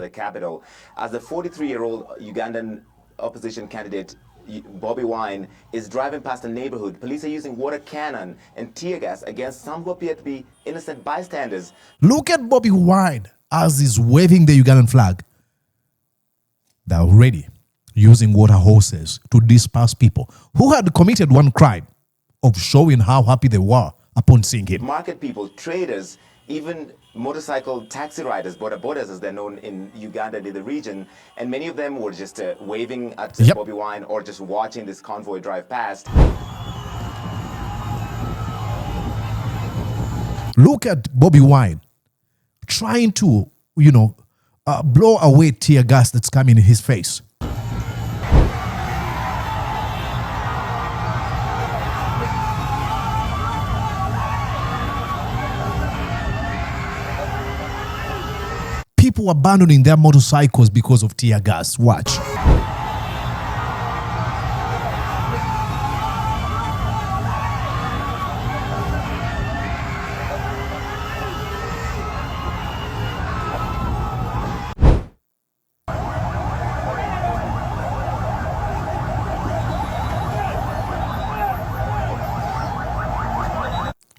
the capital. As the 43-year-old Ugandan opposition candidate Bobi Wine is driving past a neighborhood, police are using water cannon and tear gas against some who appear to be innocent bystanders. Look at Bobi Wine as he's waving the Ugandan flag. They're already using water hoses to disperse people who had committed one crime of showing how happy they were upon seeing him. Market people, traders, even motorcycle taxi riders, border borders as they're known in Uganda and in the region, and many of them were just waving at Bobi Wine or just watching this convoy drive past. Look at Bobi Wine trying to, blow away tear gas that's coming in his face. People abandoning their motorcycles because of tear gas. Watch.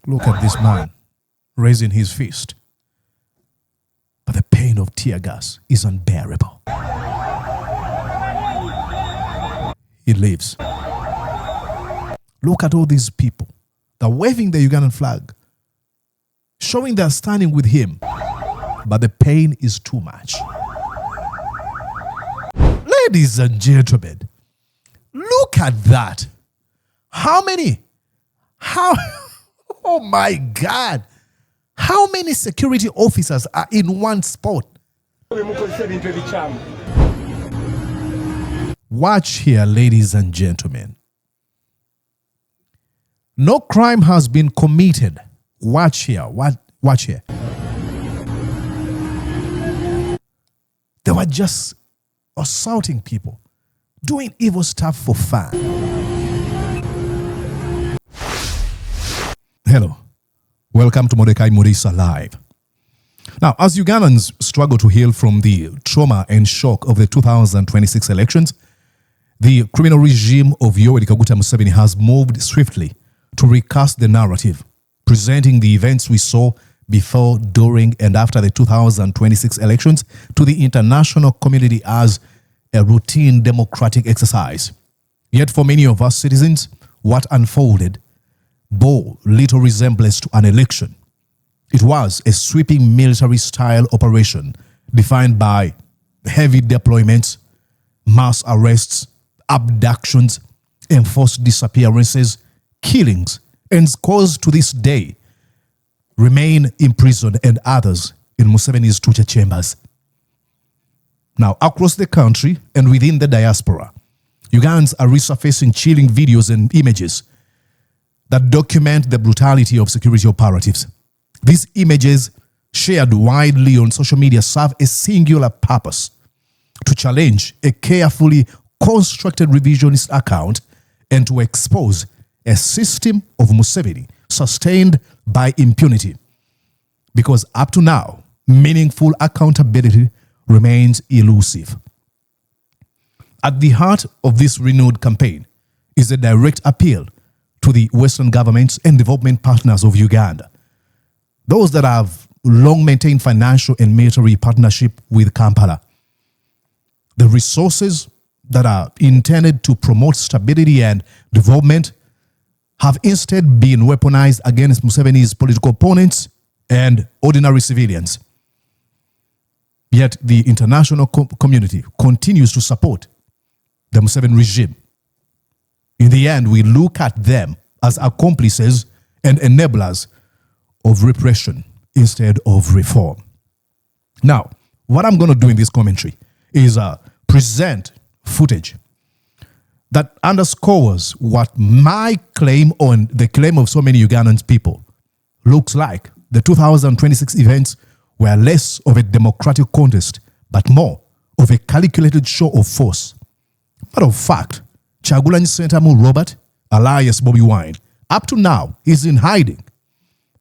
Look at this man raising his fist. But the pain of tear gas is unbearable. He lives. Look at all these people. They're waving the Ugandan flag, showing they're standing with him. But the pain is too much. Ladies and gentlemen, look at that. Oh my God. How many security officers are in one spot? Watch here, ladies and gentlemen. No crime has been committed. Watch here. Watch here. They were just assaulting people, doing evil stuff for fun. Hello. Welcome to Mordecai Murisa Live. Now, as Ugandans struggle to heal from the trauma and shock of the 2026 elections, the criminal regime of Yoweri Museveni has moved swiftly to recast the narrative, presenting the events we saw before, during, and after the 2026 elections to the international community as a routine democratic exercise. Yet for many of us citizens, what unfolded bore little resemblance to an election. It was a sweeping military-style operation defined by heavy deployments, mass arrests, abductions, enforced disappearances, killings, and scores to this day remain imprisoned and others in Museveni's torture chambers. Now, across the country and within the diaspora, Ugandans are resurfacing chilling videos and images that document the brutality of security operatives. These images, shared widely on social media, serve a singular purpose: to challenge a carefully constructed revisionist account and to expose a system of Museveni sustained by impunity. Because up to now, meaningful accountability remains elusive. At the heart of this renewed campaign is a direct appeal to the Western governments and development partners of Uganda, those that have long maintained financial and military partnership with Kampala. The resources that are intended to promote stability and development have instead been weaponized against Museveni's political opponents and ordinary civilians. Yet the international community continues to support the Museveni regime. In the end, we look at them as accomplices and enablers of repression instead of reform. Now, what I'm going to do in this commentary is present footage that underscores what my claim on the claim of so many Ugandan people looks like. The 2026 events were less of a democratic contest, but more of a calculated show of force. Matter of fact, Kyagulanyi Ssentamu Robert, alias Bobi Wine, up to now is in hiding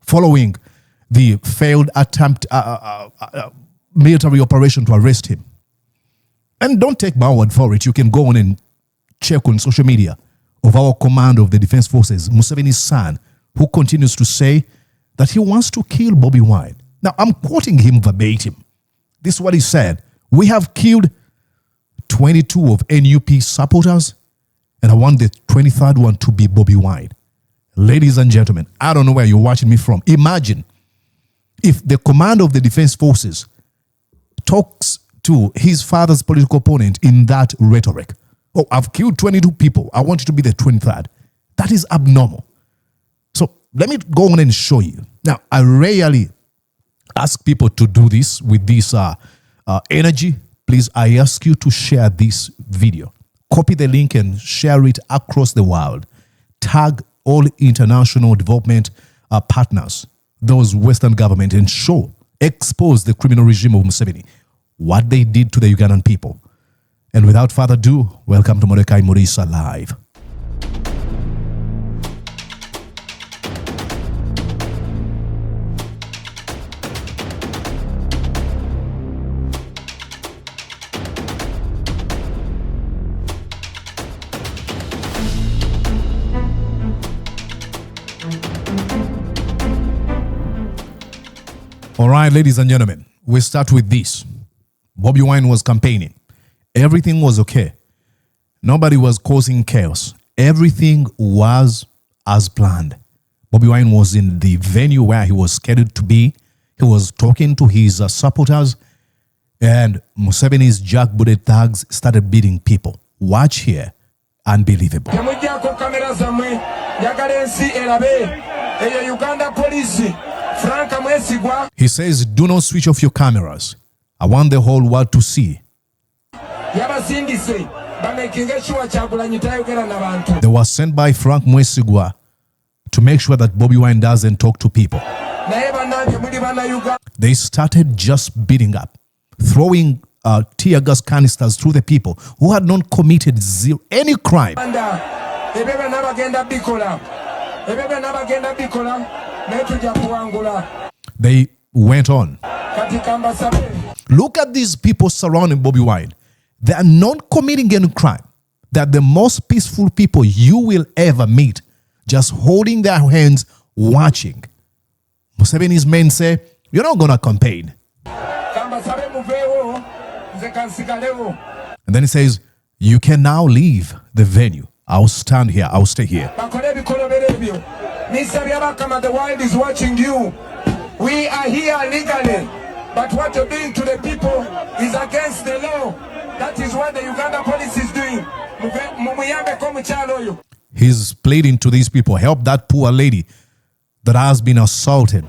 following the failed attempt, military operation to arrest him. And don't take my word for it. You can go on and check on social media of our commander of the Defense Forces, Museveni's son, who continues to say that he wants to kill Bobi Wine. Now, I'm quoting him verbatim. This is what he said. We have killed 22 of NUP supporters, and I want the 23rd one to be Bobi Wine. Ladies and gentlemen, I don't know where you're watching me from. Imagine if the commander of the Defense Forces talks to his father's political opponent in that rhetoric. Oh, I've killed 22 people. I want you to be the 23rd. That is abnormal. So let me go on and show you. Now, I rarely ask people to do this with this energy. Please, I ask you to share this video. Copy the link and share it across the world. Tag all international development partners, those Western government, and expose the criminal regime of Museveni, what they did to the Ugandan people. And without further ado, welcome to Mordecai Murisa Live. All right, ladies and gentlemen, we start with this. Bobi Wine was campaigning. Everything was okay. Nobody was causing chaos. Everything was as planned. Bobi Wine was in the venue where he was scheduled to be. He was talking to his supporters, and Museveni's jackbooted thugs started beating people. Watch here. Unbelievable. He says, do not switch off your cameras. I want the whole world to see. They were sent by Frank Mwesigwa to make sure that Bobi Wine doesn't talk to people. They started just beating up, throwing tear gas canisters through the people who had not committed any crime. They went on. Look at these people surrounding Bobi Wine. They are not committing any crime. They are the most peaceful people you will ever meet, just holding their hands, watching. Museveni's men say, you're not going to campaign. And then he says, you can now leave the venue. I'll stand here. I'll stay here. The world is watching you. We are here legally, but what you're doing to the people is against the law. That is what the Uganda police is doing. He's pleading to these people, help that poor lady that has been assaulted.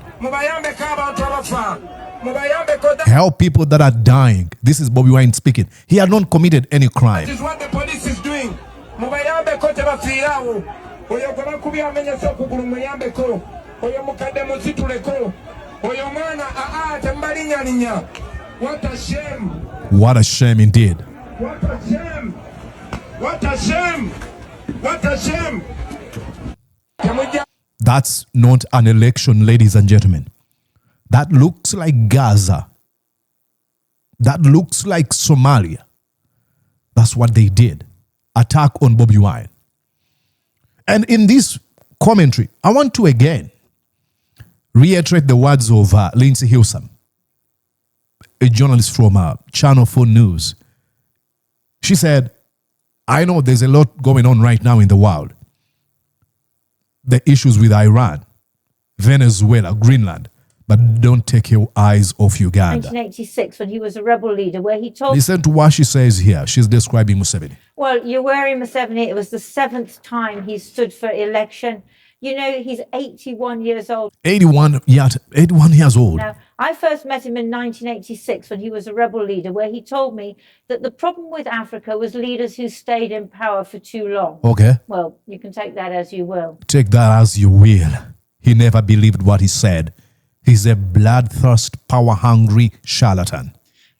Help people that are dying. This is Bobi Wine speaking. He had not committed any crime. That is what the police is doing. What a shame. What a shame indeed. What a shame. What a shame. What a shame. That's not an election, ladies and gentlemen. That looks like Gaza. That looks like Somalia. That's what they did. Attack on Bobi Wine. And in this commentary, I want to again reiterate the words of Lindsay Hilsam, a journalist from Channel 4 News. She said, I know there's a lot going on right now in the world. The issues with Iran, Venezuela, Greenland, but don't take your eyes off Uganda. 1986, when he was a rebel leader, where he told... Listen to what she says here. She's describing Museveni. Well, Yoweri Museveni, it was the 7th time he stood for election. You know, he's 81 years old. 81 years old. Now, I first met him in 1986 when he was a rebel leader, where he told me that the problem with Africa was leaders who stayed in power for too long. Okay. Well, you can take that as you will. Take that as you will. He never believed what he said. He's a bloodthirst, power-hungry charlatan.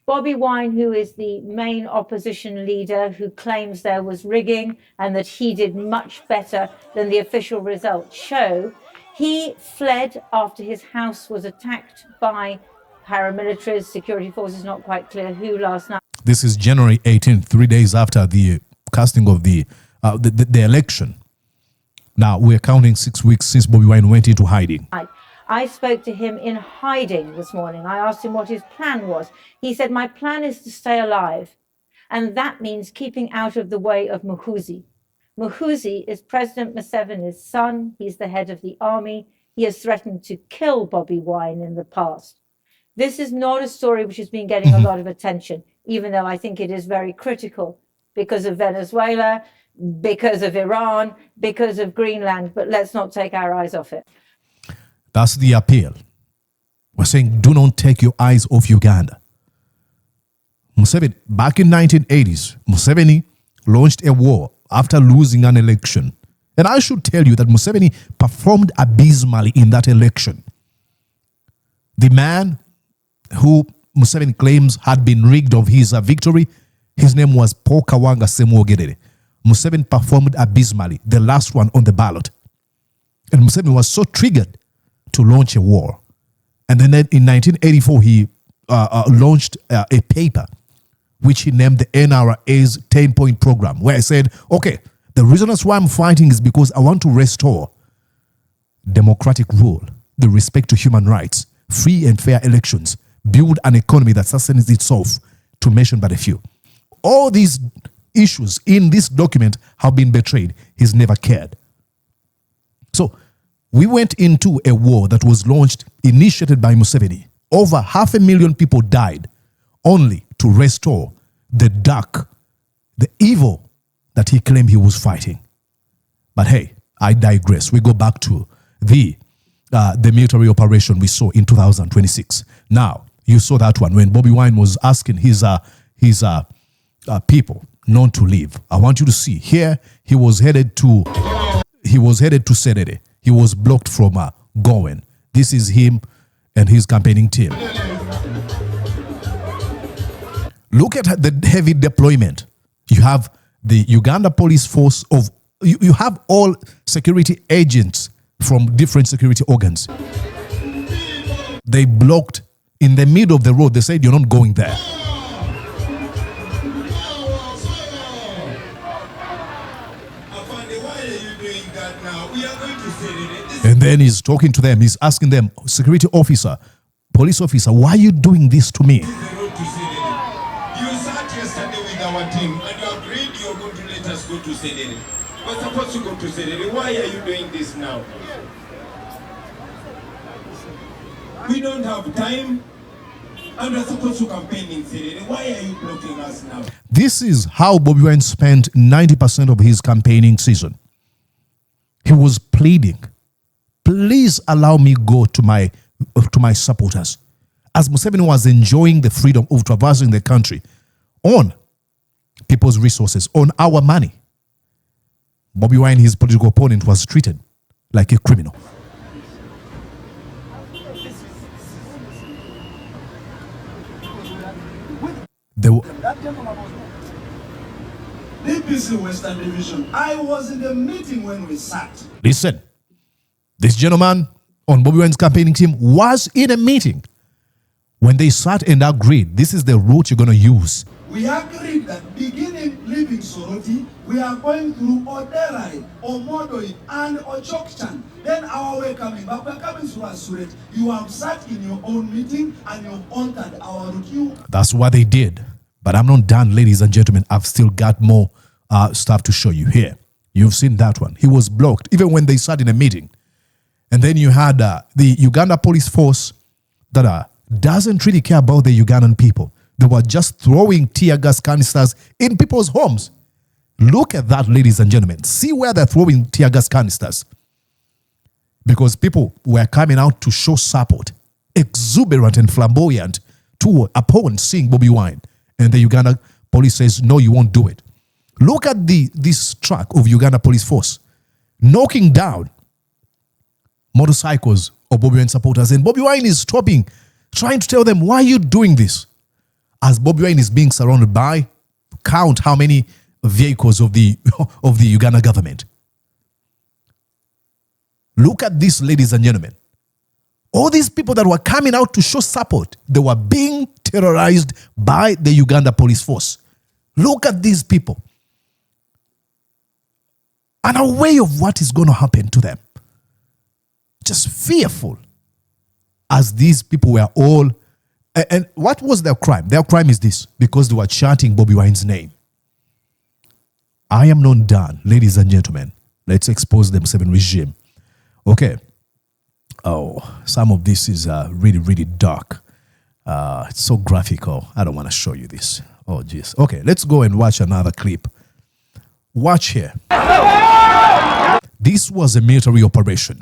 Bobi Wine, who is the main opposition leader, who claims there was rigging and that he did much better than the official results show, he fled after his house was attacked by paramilitaries, security forces, not quite clear who last night. This is January 18th, 3 days after the casting of the election. Now, we're counting 6 weeks since Bobi Wine went into hiding. I spoke to him in hiding this morning. I asked him what his plan was. He said, my plan is to stay alive. And that means keeping out of the way of Muhoozi. Muhoozi is President Museveni's son. He's the head of the army. He has threatened to kill Bobi Wine in the past. This is not a story which has been getting a lot of attention, even though I think it is very critical because of Venezuela, because of Iran, because of Greenland. But let's not take our eyes off it. That's the appeal. We're saying, do not take your eyes off Uganda. Museveni, back in 1980s, Museveni launched a war after losing an election. And I should tell you that Museveni performed abysmally in that election. The man who Museveni claims had been rigged of his victory, his name was Paul Kawanga Semwogerere. Museveni performed abysmally, the last one on the ballot. And Museveni was so triggered to launch a war. And then in 1984, he launched a paper which he named the NRA's 10-point program, where I said, okay, the reason that's why I'm fighting is because I want to restore democratic rule, the respect to human rights, free and fair elections, build an economy that sustains itself, to mention but a few. All these issues in this document have been betrayed. He's never cared. So we went into a war that was launched, initiated by Museveni. Over 500,000 people died only to restore the dark, the evil that he claimed he was fighting. But hey, I digress. We go back to the military operation we saw in 2026. Now, you saw that one when Bobi Wine was asking his people not to leave. I want you to see here. He was headed to Serere. He was blocked from going. This is him and his campaigning team. Look at the heavy deployment. You have the Uganda police force of, you have all security agents from different security organs. They blocked in the middle of the road. They said, you're not going there. And then he's talking to them. He's asking them, security officer, police officer, why are you doing this to me? You sat yesterday with our team and you agreed you're going to let us go to Serere. We're supposed to go to Serere. Why are you doing this now? We don't have time and we're supposed to campaign in Serere. Why are you blocking us now? This is how Bobi Wine spent 90% of his campaigning season. He was pleading, please allow me go to my supporters. As Museveni was enjoying the freedom of traversing the country on people's resources, on our money, Bobi Wine, his political opponent, was treated like a criminal. DPC Western Division. I was in the meeting when we sat. Listen, this gentleman on Bobi Wine's campaigning team was in a meeting when they sat and agreed, this is the route you're going to use. We agreed that beginning leaving Soroti, we are going through Oderai, Omodoi, and Ochokchan. Then our way coming back, we're coming through Asuret. You have sat in your own meeting and you've entered our route. That's what they did. But I'm not done, ladies and gentlemen. I've still got more stuff to show you here. You've seen that one. He was blocked even when they sat in a meeting. And then you had the Uganda police force that doesn't really care about the Ugandan people. They were just throwing tear gas canisters in people's homes. Look at that, ladies and gentlemen. See where they're throwing tear gas canisters. Because people were coming out to show support, exuberant and flamboyant, to upon seeing Bobi Wine. And the Uganda police says, no, you won't do it. Look at this truck of Uganda police force knocking down motorcycles of Bobi Wine supporters. And Bobi Wine is stopping, trying to tell them, why are you doing this? As Bobi Wine is being surrounded by, count how many vehicles of the Uganda government. Look at this, ladies and gentlemen. All these people that were coming out to show support, they were being terrorized by the Uganda police force. Look at these people. Unaware of what is going to happen to them. Just fearful. As these people were all... And what was their crime? Their crime is this. Because they were chanting Bobi Wine's name. I am not done, ladies and gentlemen. Let's expose the Museveni regime. Okay. Oh, some of this is really, really dark. It's so graphical. I don't want to show you this. Oh, jeez. Okay, let's go and watch another clip. Watch here. This was a military operation.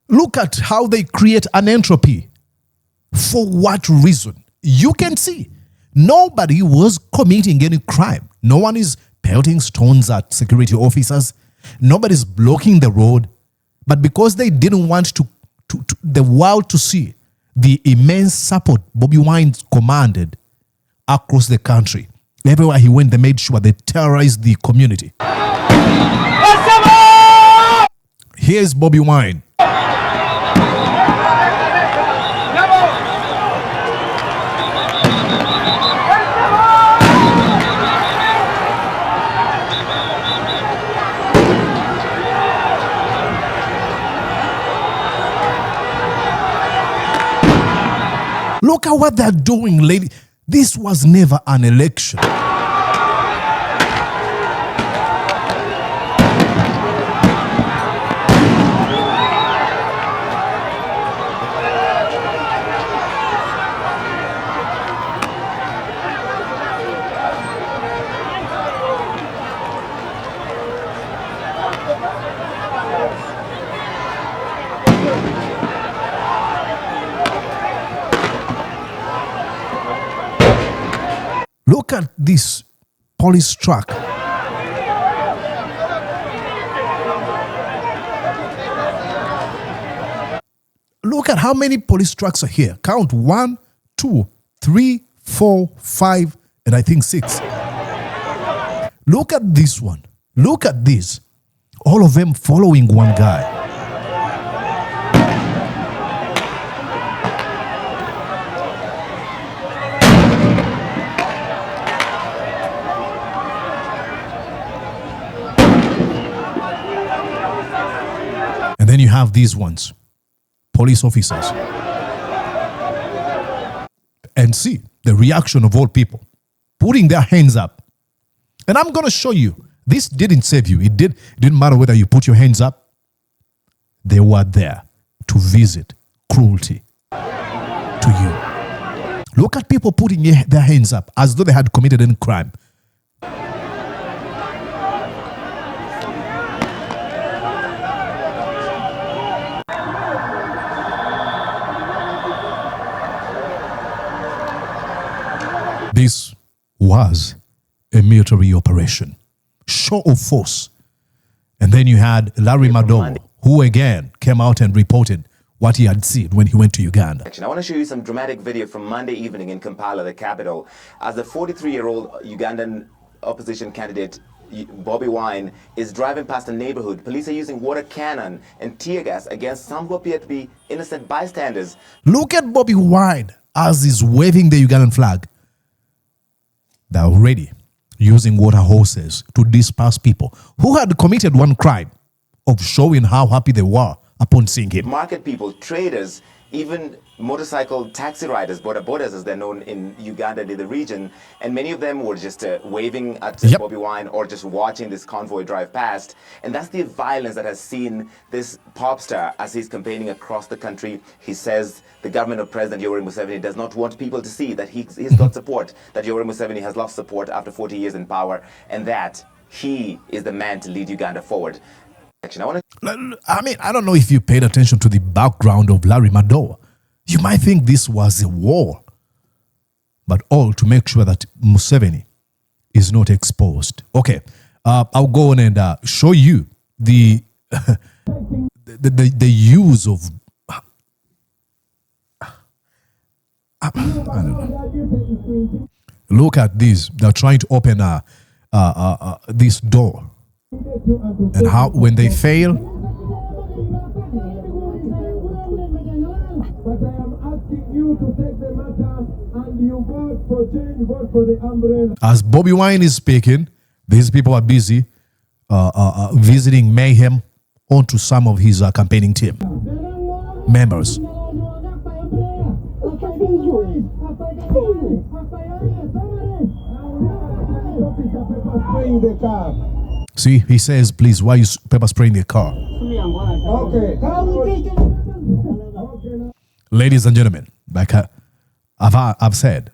Look at how they create an entropy. For what reason? You can see. Nobody was committing any crime. No one is pelting stones at security officers. Nobody's blocking the road. But because they didn't want the world to see the immense support Bobi Wine commanded across the country, everywhere he went, they made sure they terrorized the community. Here's Bobi Wine. Look at what they're doing, lady. This was never an election. Look at this police truck. Look at how many police trucks are here. Count 1, 2, 3, 4, 5, and I think 6. Look at this one. Look at this. All of them following one guy. And then you have these ones, police officers. And see the reaction of all people, putting their hands up. And I'm going to show you, this didn't save you. It didn't matter whether you put your hands up. They were there to visit cruelty to you. Look at people putting their hands up as though they had committed any crime. This was a military operation, show of force. And then you had Larry Madowo, who again came out and reported what he had seen when he went to Uganda. I want to show you some dramatic video from Monday evening in Kampala, the capital, as the 43-year-old Ugandan opposition candidate Bobi Wine is driving past a neighborhood. Police are using water cannon and tear gas against some who appear to be innocent bystanders. Look at Bobi Wine as he's waving the Ugandan flag. They're already using water hoses to disperse people who had committed one crime of showing how happy they were upon seeing him. Market people, traders, even motorcycle taxi riders, border borders as they're known in Uganda and in the region, and many of them were just waving at Bobi Wine or just watching this convoy drive past. And that's the violence that has seen this pop star as he's campaigning across the country. He says the government of President Yoweri Museveni does not want people to see that he's got support, that Yoweri Museveni has lost support after 40 years in power, and that he is the man to lead Uganda forward. I mean, I don't know if you paid attention to the background of Larry Madowo. You might think this was a war, but all to make sure that Museveni is not exposed. Okay, I'll go on and show you the the use of I don't know. Look at this. They're trying to open this door. And how, when they fail, But I am asking you to take the matter and you vote for change, vote for the umbrella. as Bobi Wine is speaking, these people are busy visiting mayhem onto some of his campaigning team members. Spraying the car. See, he says, please, why are you pepper spraying the car? Okay. Ladies and gentlemen, like I've said,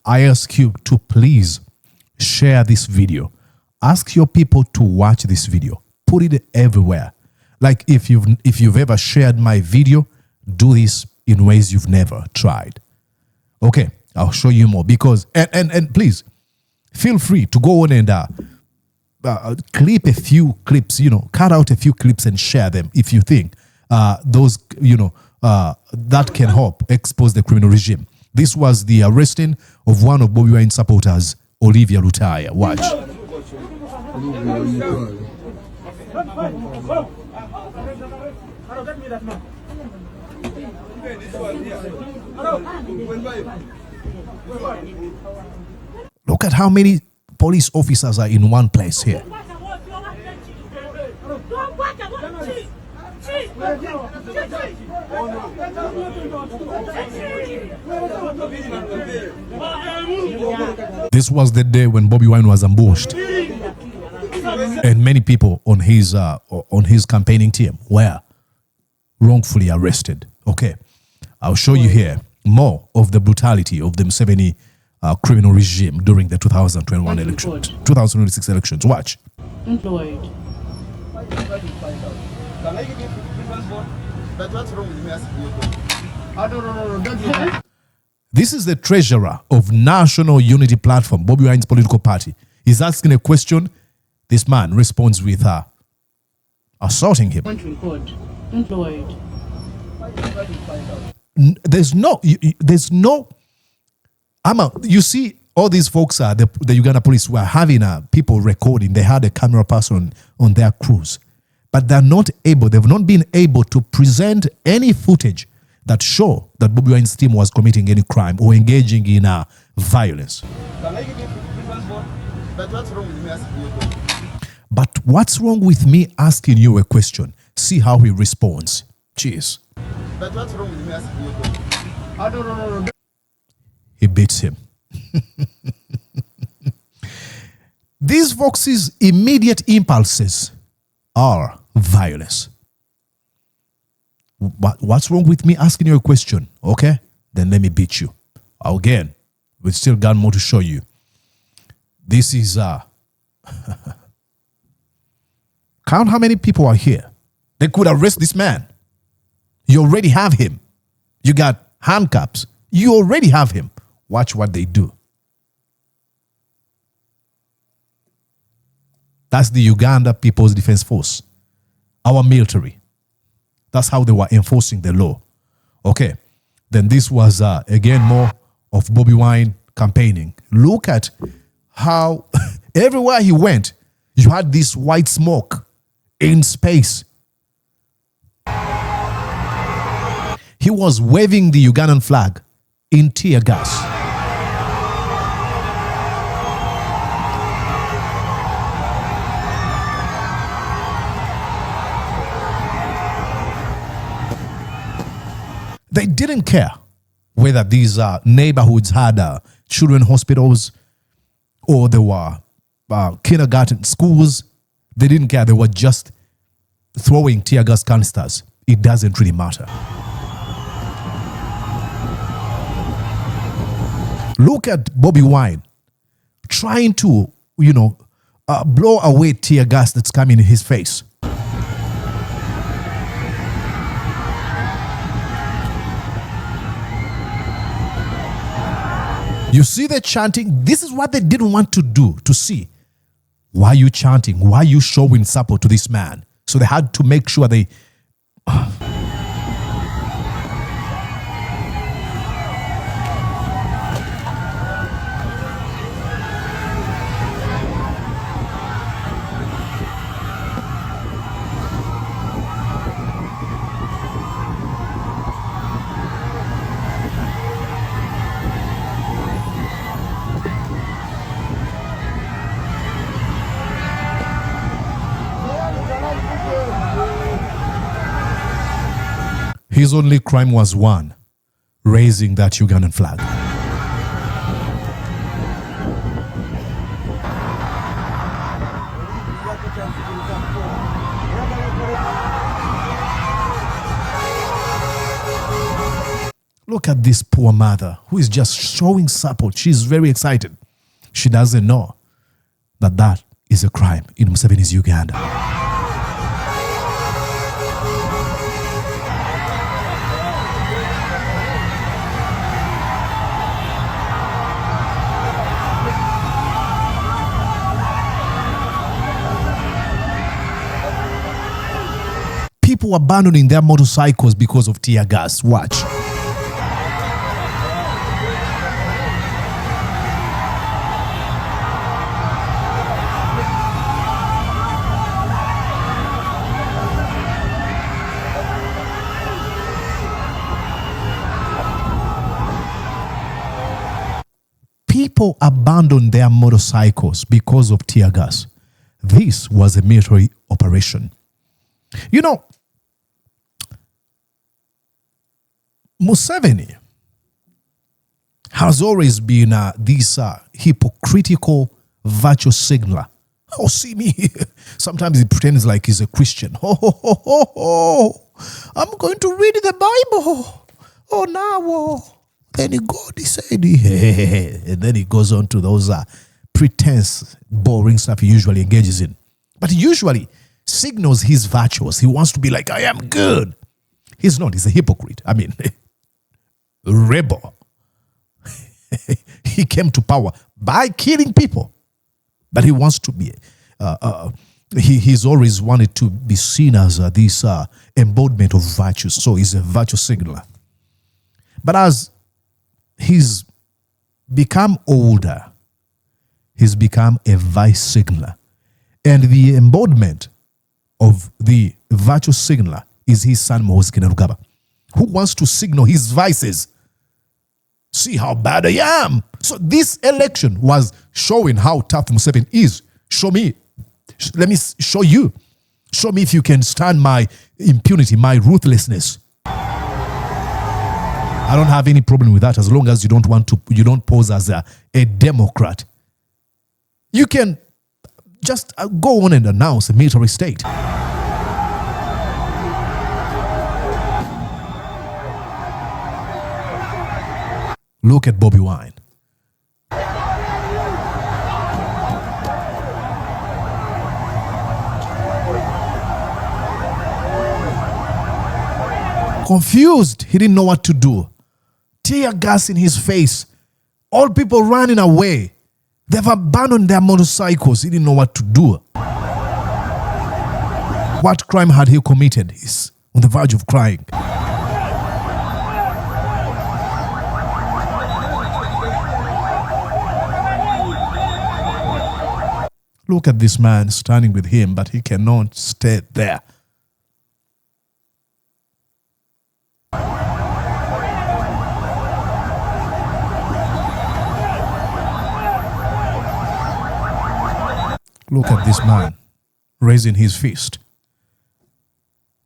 I ask you to please share this video. Ask your people to watch this video. Put it everywhere. Like if you've ever shared my video, do this in ways you've never tried. Okay, I'll show you more because and please feel free to go on and clip a few clips. Cut out a few clips and share them if you think those that can help expose the criminal regime. This was the arresting of one of Bobi Wine's supporters, Olivia Lutaya. Watch. Look at how many police officers are in one place here. This was the day when Bobi Wine was ambushed, and many people on his campaigning team were wrongfully arrested. Okay, I'll show you here more of the brutality of the Museveni criminal regime during the 2021 elections, 2026 elections. Watch. Employed. Can I give you preference vote? But what's wrong with me asking you? No, don't do that. This is the treasurer of National Unity Platform, Bobi Wine's political party. He's asking a question. This man responds with assaulting him. Country code. Employed. There's no. You see, all these folks are the Uganda police were having people recording. They had a camera person on their cruise, but they've not been able to present any footage that show that Bobi Wine's team was committing any crime or engaging in violence. Can I give you preference vote? But what's wrong with me asking you? But what's wrong with me asking you a question? See how he responds. Cheers. But what's wrong with me asking you? No. He beats him. These folks' immediate impulses are violence. What's wrong with me asking you a question? Okay, then let me beat you. Again, we've still got more to show you. This is count how many people are here. They could arrest this man. You already have him. You got handcuffs. You already have him. Watch what they do. That's the Uganda People's Defense Force, our military. That's how they were enforcing the law. Okay, then this was, again, more of Bobi Wine campaigning. Look at how everywhere he went, you had this white smoke in space. He was waving the Ugandan flag in tear gas. They didn't care whether these neighborhoods had children hospitals or there were kindergarten schools. They didn't care. They were just throwing tear gas canisters. It doesn't really matter. Look at Bobi Wine trying to, blow away tear gas that's coming in his face. You see the chanting? This is what they didn't want to do, to see. Why are you chanting? Why are you showing support to this man? So they had to make sure they... His only crime was one, raising that Ugandan flag. Look at this poor mother who is just showing support. She's very excited. She doesn't know that that is a crime in Museveni's Uganda. People abandoning their motorcycles because of tear gas. Watch. People abandoned their motorcycles because of tear gas. This was a military operation. You know, Museveni has always been this hypocritical virtue signaler. Oh, see me here. Sometimes he pretends like he's a Christian. I'm going to read the Bible. Oh, now. Then God, he said, and then he goes on to those pretense, boring stuff he usually engages in. But he usually signals his virtues. He wants to be like, I am good. He's not. He's a hypocrite. I mean, rebel. He came to power by killing people. But he wants to be, he's always wanted to be seen as this embodiment of virtues. So he's a virtue signaler. But as he's become older, he's become a vice signaler. And the embodiment of the virtue signaler is his son, Moses Kainerugaba, who wants to signal his vices. See how bad I am. So this election was showing how tough Museveni is. Show me. Let me show you. Show me if you can stand my impunity, my ruthlessness. I don't have any problem with that as long as you don't pose as a Democrat. You can just go on and announce a military state. Look at Bobi Wine. Confused, he didn't know what to do. Tear gas in his face. All people running away. They've abandoned their motorcycles. He didn't know what to do. What crime had he committed? He's on the verge of crying. Look at this man standing with him, but he cannot stay there. Look at this man raising his fist.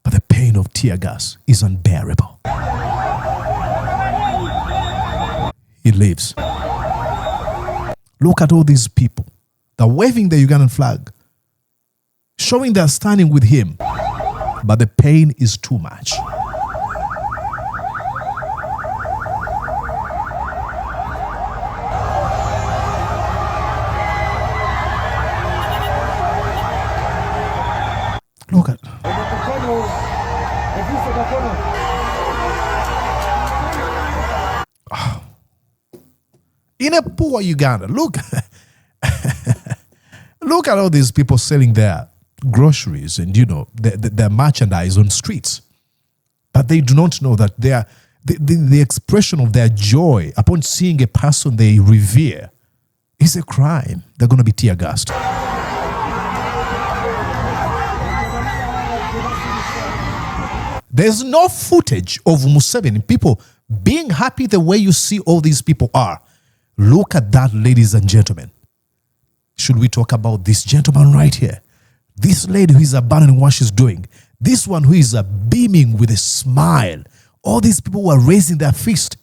But the pain of tear gas is unbearable. He leaves. Look at all these people. They're waving the Ugandan flag, showing they're standing with him. But the pain is too much. Look at. In a poor Uganda, look. Look at all these people selling their groceries and, their merchandise on streets. But they do not know that the expression of their joy upon seeing a person they revere is a crime. They're going to be tear gassed. There's no footage of Museveni, people being happy the way you see all these people are. Look at that, ladies and gentlemen. Should we talk about this gentleman right here? This lady who is abandoning what she's doing. This one who is beaming with a smile All these people were raising their fist.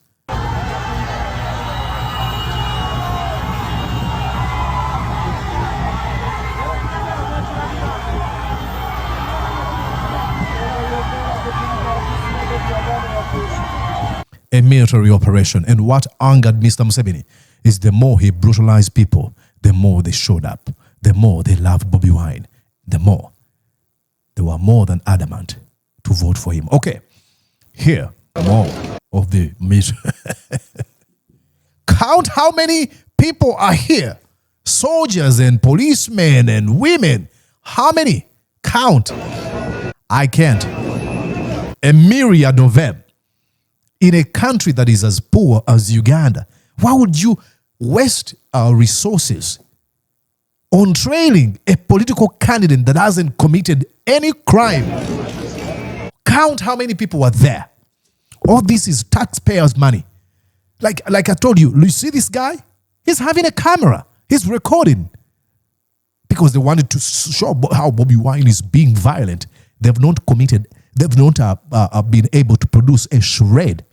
A military operation. And what angered Mr. Museveni is the more he brutalized people, the more they showed up, the more they loved Bobi Wine, the more they were more than adamant to vote for him. Okay, here, more of the military. Count how many people are here. Soldiers and policemen and women. How many? Count. I can't. A myriad of them. In a country that is as poor as Uganda, why would you waste our resources on trailing a political candidate that hasn't committed any crime? Count how many people were there. All this is taxpayers' money. Like I told you, you see this guy? He's having a camera. He's recording. Because they wanted to show how Bobi Wine is being violent. They've not committed, they've not been able to produce a shred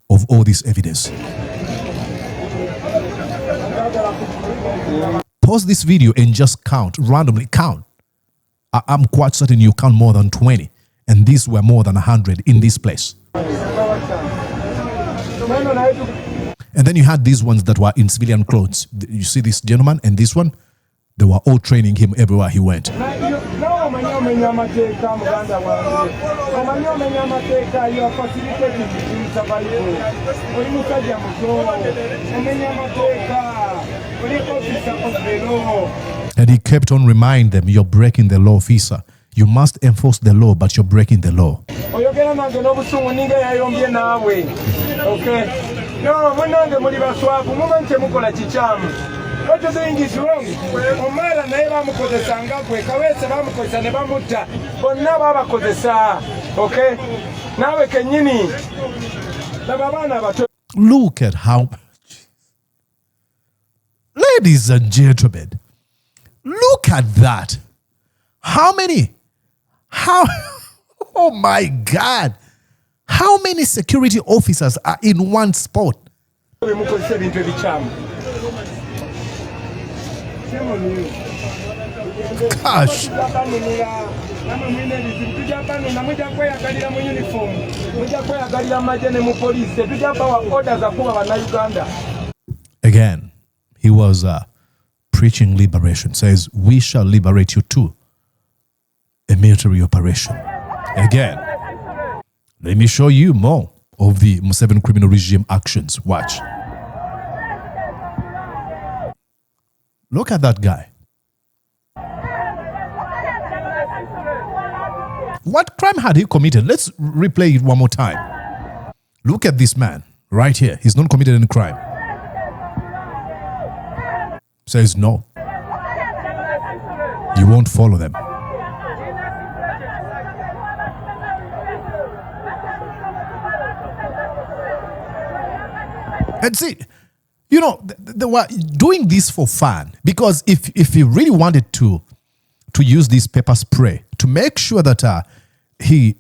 of all this evidence. Pause this video and just count, randomly count. I'm quite certain you count more than 20. And these were more than 100 in this place. And then you had these ones that were in civilian clothes. You see this gentleman and this one? They were all training him everywhere he went. And he kept on reminding them, you're breaking the law, officer. You must enforce the law, but you're breaking the law. What you're doing is wrong. Omara na eba mukozesa ngakwe kawese bamukozesa ne bamutta bonna babakozesa. Okay? Nawe kenyini nababana bato. Look at how, ladies and gentlemen, look at that. How many? Oh my God. How many security officers are in one spot? Gosh. Again, he was preaching liberation. Says, we shall liberate you too. A military operation. Again, let me show you more of the Museveni criminal regime actions. Watch. Look at that guy. What crime had he committed? Let's replay it one more time. Look at this man right here. He's not committed any crime. Says no. You won't follow them. And see, you know, they were doing this for fun, because if he really wanted to use this pepper spray to make sure that he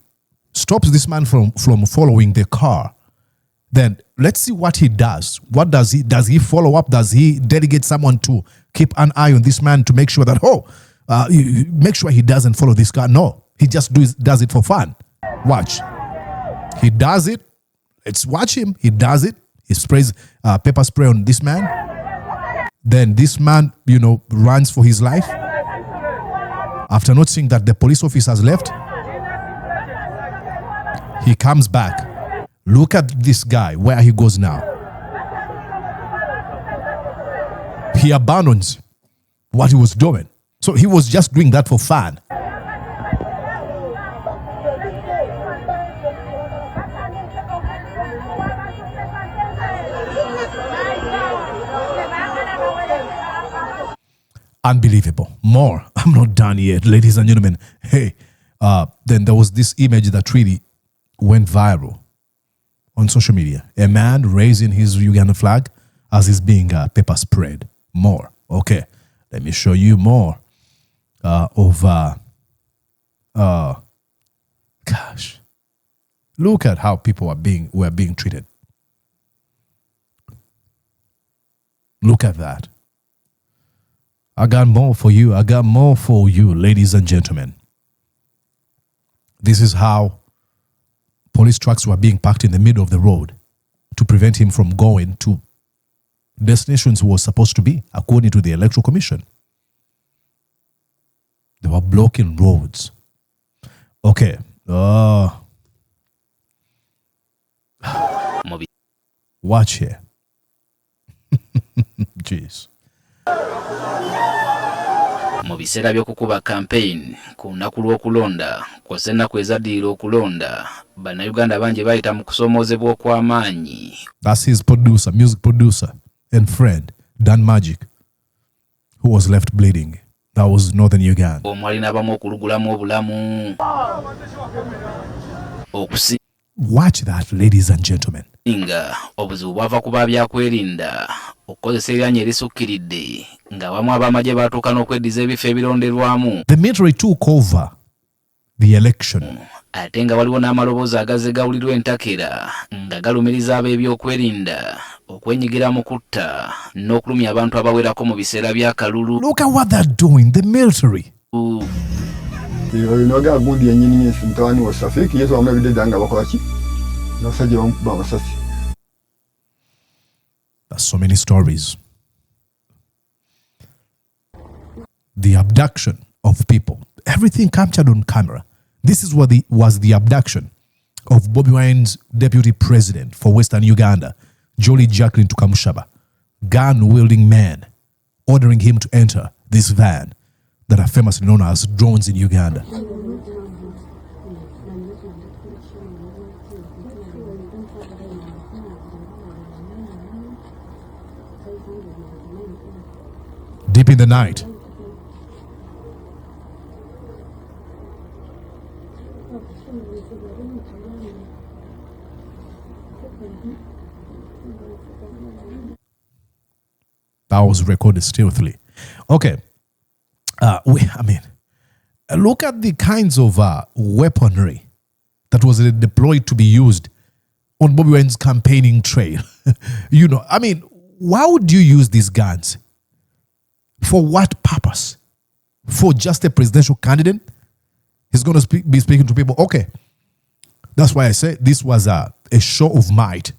stops this man from following the car, then let's see what he does. What does he? Does he follow up? Does he delegate someone to keep an eye on this man to make sure that, make sure he doesn't follow this car? No, he just does it for fun. Watch. He does it. Let's watch him. He does it. He sprays pepper spray on this man. Then this man, runs for his life. After noticing that the police officers left, he comes back. Look at this guy, where he goes now. He abandons what he was doing. So he was just doing that for fun. Unbelievable. More. I'm not done yet, ladies and gentlemen. Hey, then there was this image that really went viral on social media. A man raising his Uganda flag as he's being pepper sprayed. More. Okay. Let me show you more of gosh. Look at how people were being treated. Look at that. I got more for you. I got more for you, ladies and gentlemen. This is how police trucks were being parked in the middle of the road to prevent him from going to destinations he was supposed to be, according to the Electoral Commission. They were blocking roads. Okay. Watch here. Jeez. Mu biseera by'okukuba campaign ku lunaku lw'okulonda kw'ossa ennaku ezaddirira okulonda bannayuganda bangi bayita mu kusomoozebwa okw'amaanyi. That's his producer, music producer and friend, Dan Magic, who was left bleeding. That was northern Uganda. Omwali n'abamu okulugulamu obulamu. Watch that, ladies and gentlemen. Obuzibu bwava ku byakwerinda okukozesa ebyanya erisukkiridde ng'abamu ab'amagye baatuuka n'okweddiza ebifo ebironderwamu. The military took over the election. Ate nga waliwo n'amaloboozi agazze gawulirwa entakera nga galumiriza ab'ebyokwerinda okwenyigira mu kutta n'okulumya abantu abawerako mu biseera by'akalulu. Look at what they're doing, the military. Gundi yennyini yensi mutawani wa Safiki yesu wamulabidde nga bakola ki n'abasajja bamukuba amasasi. There's so many stories. The abduction of people. Everything captured on camera. This is what was the abduction of Bobi Wine's deputy president for Western Uganda, Jolie Jacqueline Tukamushaba, gun-wielding man, ordering him to enter this van that are famously known as drones in Uganda. Deep in the night, that was recorded stealthily. Okay. Look at the kinds of weaponry that was deployed to be used on Bobi Wine's campaigning trail. Why would you use these guns? For what purpose? For just a presidential candidate? He's going to be speaking to people. Okay. That's why I say this was a show of might.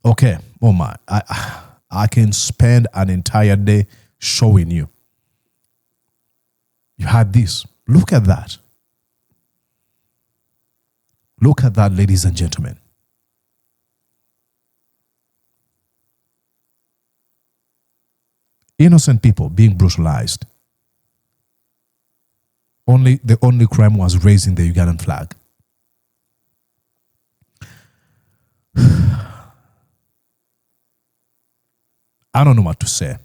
Okay. Oh my. I can spend an entire day showing you. You had this. Look at that. Look at that, ladies and gentlemen. Innocent people being brutalized. The only crime was raising the Ugandan flag. I don't know what to say.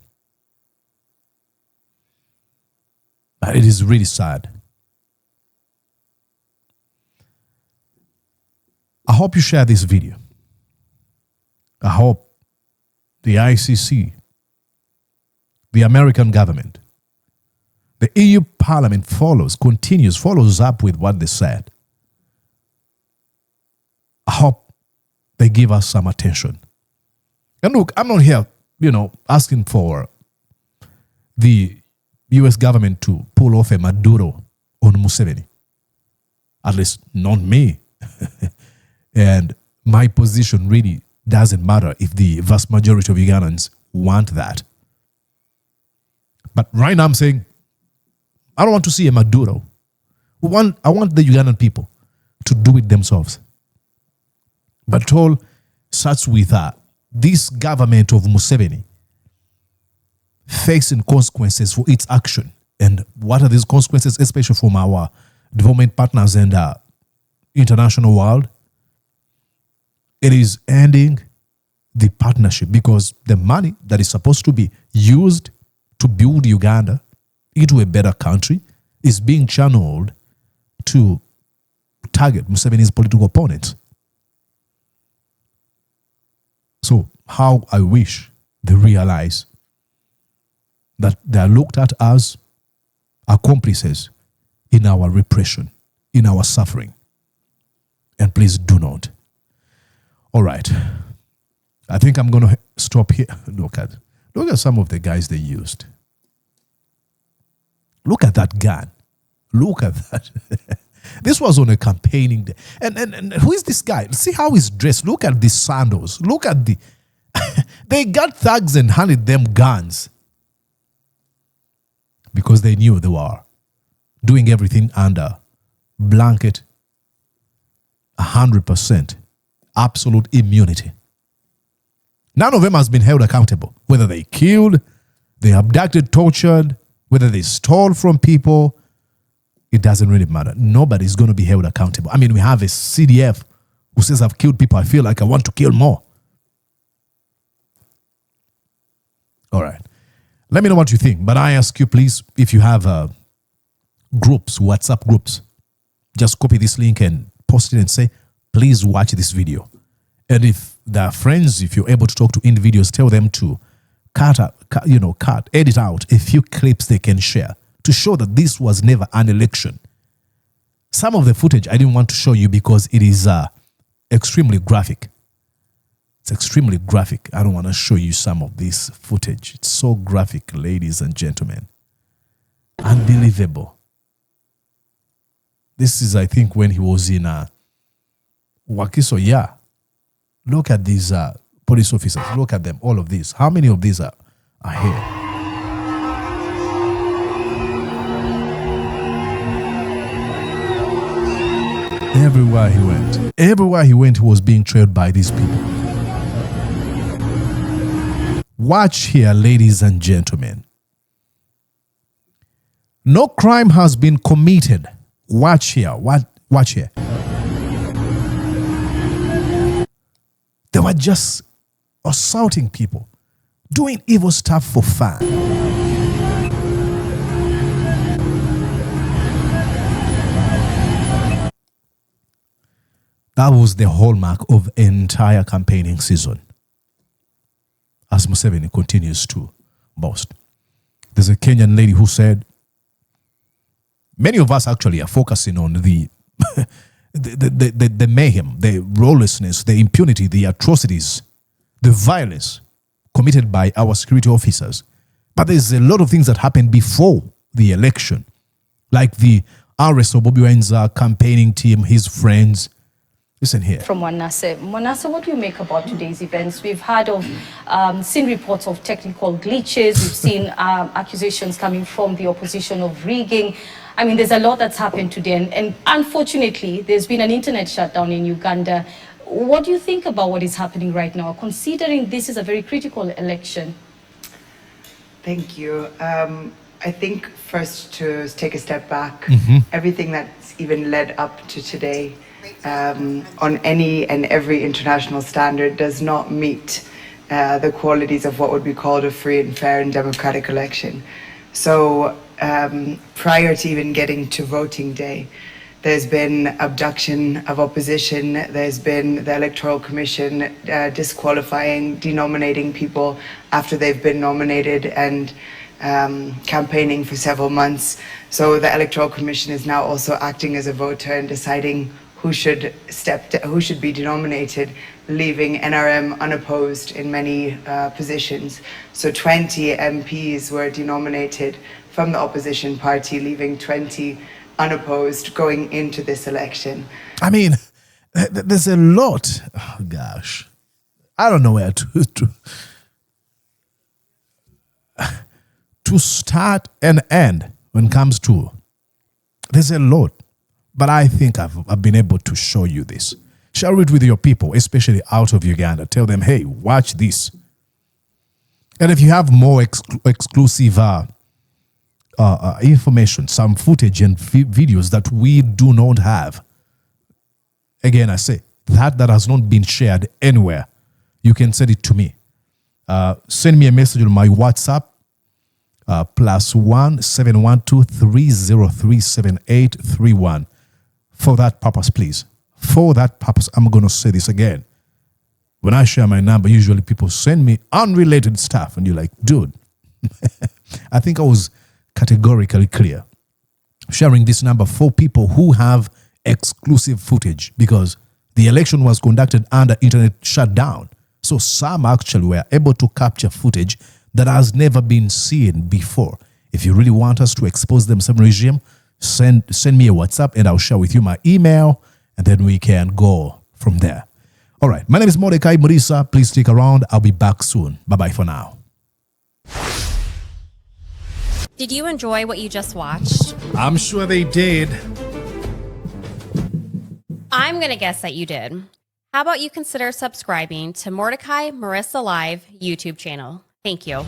But it is really sad. I hope you share this video. I hope the ICC, the American government, the EU Parliament follows up with what they said. I hope they give us some attention. And look, I'm not here, asking for the US government to pull off a Maduro on Museveni. At least not me. And my position really doesn't matter if the vast majority of Ugandans want that. But right now I'm saying, I don't want to see a Maduro. I want the Ugandan people to do it themselves. But it all starts with this government of Museveni facing consequences for its action. And what are these consequences, especially from our development partners and international world? It is ending the partnership because the money that is supposed to be used to build Uganda into a better country is being channeled to target Museveni's political opponents. So how I wish they realize that they are looked at as accomplices in our repression, in our suffering. And please do not. All right. I think I'm going to stop here. Look at some of the guys they used. Look at that gun. Look at that. This was on a campaigning day. And who is this guy? See how he's dressed. Look at the sandals. Look at the... They got thugs and handed them guns because they knew they were doing everything under blanket 100% absolute immunity. None of them has been held accountable. Whether they killed, they abducted, tortured, whether they stole from people, it doesn't really matter. Nobody's going to be held accountable. I mean, we have a CDF who says, I've killed people. I feel like I want to kill more. All right. Let me know what you think. But I ask you, please, if you have groups, WhatsApp groups, just copy this link and post it and say, please watch this video. And if there are friends, if you're able to talk to individuals, tell them to edit out a few clips they can share to show that this was never an election. Some of the footage I didn't want to show you because it is extremely graphic. It's extremely graphic. I don't want to show you some of this footage. It's so graphic, ladies and gentlemen. Unbelievable. This is, I think, when he was in Wakiso. Yeah. Look at these police officers. Look at them, all of these. How many of these are here? Everywhere he went, he was being trailed by these people. Watch here, ladies and gentlemen. No crime has been committed. Watch here. Watch here. They were just assaulting people, doing evil stuff for fun. That was the hallmark of entire campaigning season, as Museveni continues to boast. There's a Kenyan lady who said, many of us actually are focusing on the mayhem, the lawlessness, the impunity, the atrocities, the violence committed by our security officers. But there's a lot of things that happened before the election, like the arrest of Bobi Wine's campaigning team, his friends. Listen here. From Manasseh. Manasseh, what do you make about today's events? We've heard of, seen reports of technical glitches. We've seen accusations coming from the opposition of rigging. I mean, there's a lot that's happened today. And unfortunately, there's been an internet shutdown in Uganda. What do you think about what is happening right now, considering this is a very critical election? Thank you. I think first to take a step back, everything that's even led up to today, on any and every international standard does not meet the qualities of what would be called a free and fair and democratic election. So prior to even getting to voting day, there's been abduction of opposition, there's been the Electoral Commission disqualifying, denominating people after they've been nominated and campaigning for several months. So the Electoral Commission is now also acting as a voter and deciding who should be denominated, leaving NRM unopposed in many positions. So 20 MPs were denominated from the opposition party, leaving 20 unopposed going into this election. I mean, there's a lot. Oh, gosh. I don't know where to start and end when it comes to. There's a lot. But I think I've been able to show you this. Share it with your people, especially out of Uganda. Tell them, hey, watch this. And if you have more exclusive information, some footage and videos that we do not have, again, I say, that has not been shared anywhere, you can send it to me. Send me a message on my WhatsApp, +1 712 303 7831. For that purpose, please. For that purpose, I'm going to say this again. When I share my number, usually people send me unrelated stuff. And you're like, dude, I think I was categorically clear. Sharing this number for people who have exclusive footage. Because The election was conducted under internet shutdown, so some actually were able to capture footage that has never been seen before. If you really want us to expose the Museveni regime, send me a WhatsApp and I'll share with you my email, and then we can go from there. All right, my name is Mordecai Murisa. Please stick around. I'll be back soon. Bye-bye for now. Did you enjoy what you just watched? I'm sure they did. I'm going to guess that you did. How about you consider subscribing to Mordecai Marissa Live YouTube channel? Thank you.